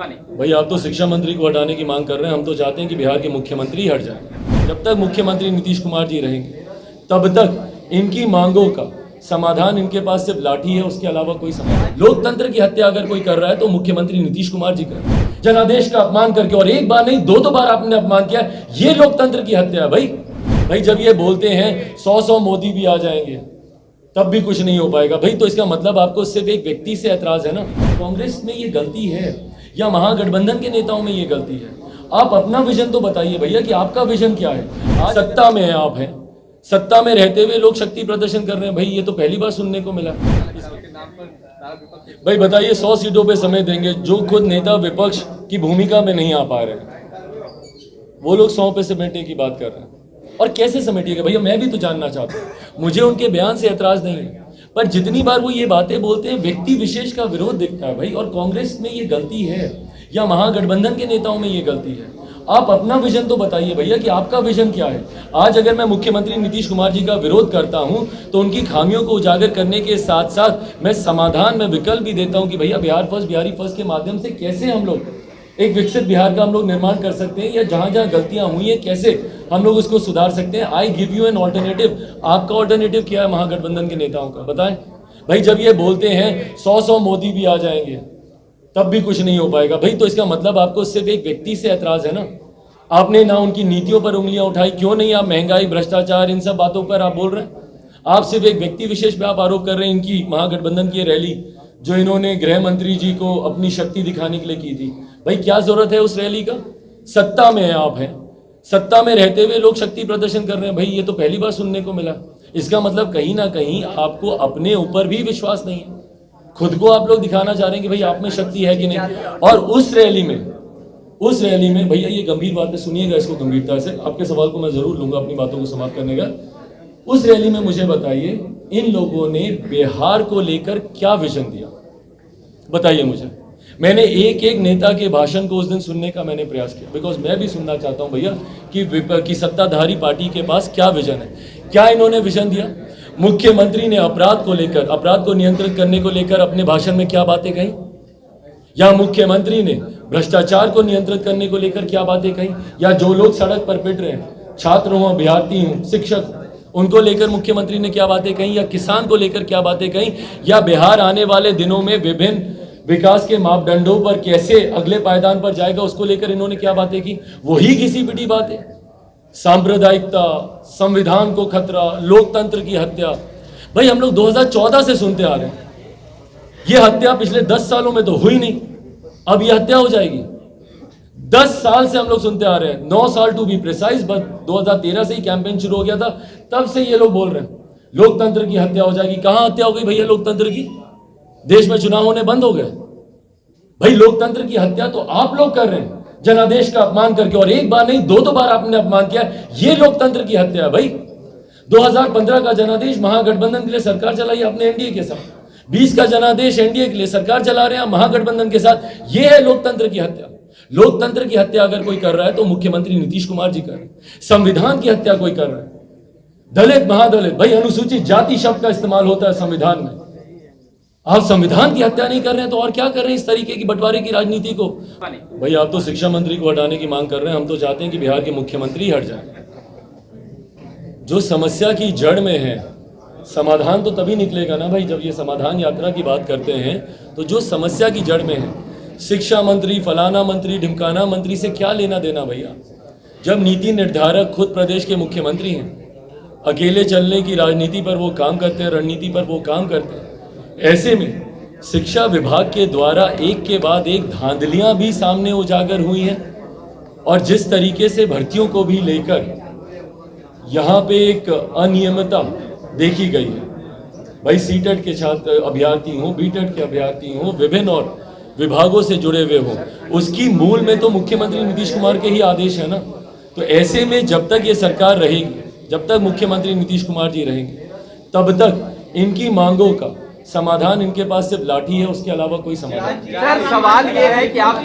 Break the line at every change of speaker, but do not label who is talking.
भाई आप तो शिक्षा मंत्री को हटाने की मांग कर रहे हैं, हम तो चाहते हैं कि बिहार के मुख्यमंत्री हट जाएं। जब तक मुख्यमंत्री नीतीश कुमार जी रहेंगे तब तक इनकी मांगों का समाधान इनके पास सिर्फ लाठी है, उसके अलावा कोई समाधान। लोकतंत्र की हत्या अगर कोई कर रहा है तो मुख्यमंत्री नीतीश कुमार जी कर रहे हैं। जनादेश का अपमान करके, और एक बार नहीं दो बार आपने अपमान किया, ये लोकतंत्र की हत्या है। भाई जब ये बोलते हैं 100 मोदी भी आ जाएंगे तब भी कुछ नहीं हो पाएगा, भाई तो इसका मतलब आपको सिर्फ एक व्यक्ति से ऐतराज है ना। कांग्रेस में ये गलती है या महागठबंधन के नेताओं में ये गलती है? आप अपना विजन तो बताइए भैया कि आपका विजन क्या है। आज सत्ता में है, आप हैं, सत्ता में रहते हुए लोग शक्ति प्रदर्शन कर रहे हैं, भाई ये तो पहली बार सुनने को मिला। भाई बताइए 100 सीटों पे समय देंगे, जो खुद नेता विपक्ष की भूमिका में नहीं आ पा रहे वो लोग 100 पे समेटने की बात कर रहे हैं। और कैसे समेटिएगा भैया, मैं भी तो जानना चाहता हूँ। मुझे उनके बयान से ऐतराज नहीं है, पर जितनी बार वो ये बातें बोलते हैं व्यक्ति विशेष का विरोध दिखता है भाई। और कांग्रेस में ये गलती है या महागठबंधन के नेताओं में ये गलती है? आप अपना विजन तो बताइए भैया कि आपका विजन क्या है। आज अगर मैं मुख्यमंत्री नीतीश कुमार जी का विरोध करता हूं तो उनकी खामियों को उजागर करने के साथ साथ मैं समाधान में विकल्प भी देता हूं कि भैया बिहार फर्स्ट, बिहारी फर्स्ट के माध्यम से कैसे हम लोग एक विकसित बिहार का हम लोग निर्माण कर सकते हैं, या जहां जहां गलतियां हुई हैं कैसे हम लोग उसको सुधार सकते हैं। I give you an alternative. आपका ऑल्टरनेटिव क्या है महागठबंधन के नेताओं का, बताएं भाई। जब ये बोलते हैं 100 मोदी भी आ जाएंगे तब भी कुछ नहीं हो पाएगा, भाई तो इसका मतलब आपको सिर्फ एक व्यक्ति से ऐतराज है ना। आपने ना उनकी नीतियों पर उंगलियां उठाई, क्यों नहीं आप महंगाई, भ्रष्टाचार, इन सब बातों पर आप बोल रहे हैं। आप सिर्फ एक व्यक्ति विशेष पे आप आरोप कर रहे हैं। इनकी महागठबंधन की रैली जो इन्होंने गृह मंत्री जी को अपनी शक्ति दिखाने के लिए की थी, भाई क्या जरूरत है उस रैली का? सत्ता में है, आप हैं, सत्ता में रहते हुए लोग शक्ति प्रदर्शन कर रहे हैं, भाई ये तो पहली बार सुनने को मिला। इसका मतलब कहीं ना कहीं आपको अपने ऊपर भी विश्वास नहीं है। खुद को आप लोग दिखाना चाह रहे हैं कि भाई आप में शक्ति है कि नहीं। और उस रैली में भैया ये गंभीर बात है, सुनिएगा इसको गंभीरता से। आपके सवाल को मैं जरूर लूंगा अपनी बातों को समाप्त करने का। उस रैली में मुझे बताइए इन लोगों ने बिहार को लेकर क्या विजन दिया, बताइए मुझे। मैंने एक एक नेता के भाषण को उस दिन सुनने का मैंने प्रयास किया, बिकॉज मैं भी सुनना चाहता हूं भैया कि सत्ताधारी पार्टी के पास क्या विजन है। क्या इन्होंने विजन दिया? मुख्यमंत्री ने अपराध को लेकर, अपराध को नियंत्रित करने को लेकर अपने भाषण में क्या बातें कही, या मुख्यमंत्री ने भ्रष्टाचार को नियंत्रित करने को लेकर क्या बातें कही, या जो लोग सड़क पर पिट रहे हैं, छात्र हों, अभ्यर्थी हों, शिक्षक, उनको लेकर मुख्यमंत्री ने क्या बातें कही, या किसान को लेकर क्या बातें कही, या बिहार आने वाले दिनों में विभिन्न विकास के मापदंडों पर कैसे अगले पायदान पर जाएगा, उसको लेकर इन्होंने क्या बातें की। वही घिसी पिटी बातें, सांप्रदायिकता, संविधान को खतरा, लोकतंत्र की हत्या। भाई हम लोग 2014 से सुनते आ रहे हैं, ये हत्या पिछले 10 सालों में तो हुई नहीं, अब ये हत्या हो जाएगी। 10 साल से हम लोग सुनते आ रहे हैं, 9 साल टू बी प्रिसाइज, बस 2013 से ही कैंपेन शुरू हो गया था, तब से ये लोग बोल रहे हैं लोकतंत्र की हत्या हो जाएगी। कहां हत्या हो गई भैया लोकतंत्र की? देश में चुनाव होने बंद हो गए। भाई लोकतंत्र की हत्या तो आप लोग कर रहे हैं जनादेश का अपमान करके, और एक बार नहीं दो बार आपने अपमान किया, ये लोकतंत्र की हत्या है। भाई 2015 का जनादेश महागठबंधन के लिए सरकार चलाई आपने एनडीए के साथ, 20 का जनादेश एनडीए के लिए सरकार चला रहे हैं महागठबंधन के साथ, ये है लोकतंत्र की हत्या। लोकतंत्र की हत्या अगर कोई कर रहा है तो मुख्यमंत्री नीतीश कुमार जी कर रहे हैं। संविधान की हत्या कोई कर रहा है, दलित, महादलित, भाई अनुसूचित जाति शब्द का इस्तेमाल होता है संविधान में, आप संविधान की हत्या नहीं कर रहे हैं तो और क्या कर रहे हैं इस तरीके की बंटवारे की राजनीति को। भाई आप तो शिक्षा मंत्री को हटाने की मांग कर रहे हैं, हम तो चाहते हैं कि बिहार के मुख्यमंत्री हट जाए। जो समस्या की जड़ में है, समाधान तो तभी निकलेगा ना भाई जब ये समाधान यात्रा की बात करते हैं। तो जो समस्या की जड़ में है, शिक्षा मंत्री, फलाना मंत्री, ढिमकाना मंत्री से क्या लेना देना भैया, जब नीति निर्धारक खुद प्रदेश के मुख्यमंत्री हैं। अकेले चलने की राजनीति पर वो काम करते हैं, रणनीति पर वो काम करते हैं। ऐसे में शिक्षा विभाग के द्वारा एक के बाद एक धांधलियां भी सामने उजागर हुई हैं, और जिस तरीके से भर्तियों को भी लेकर यहाँ पे एक अनियमितता देखी गई है। भाई सीटेट के छात्र अभ्यर्थी हों, बीटेट के अभ्यर्थी हों, विभिन्न और विभागों से जुड़े हुए हों, उसकी मूल में तो मुख्यमंत्री नीतीश कुमार के ही आदेश है ना। तो ऐसे में जब तक ये सरकार रहेगी, जब तक मुख्यमंत्री नीतीश कुमार जी रहेंगे, तब तक इनकी मांगों का समाधान इनके पास सिर्फ लाठी है, उसके अलावा कोई समाधान।
सर सवाल ये है कि आप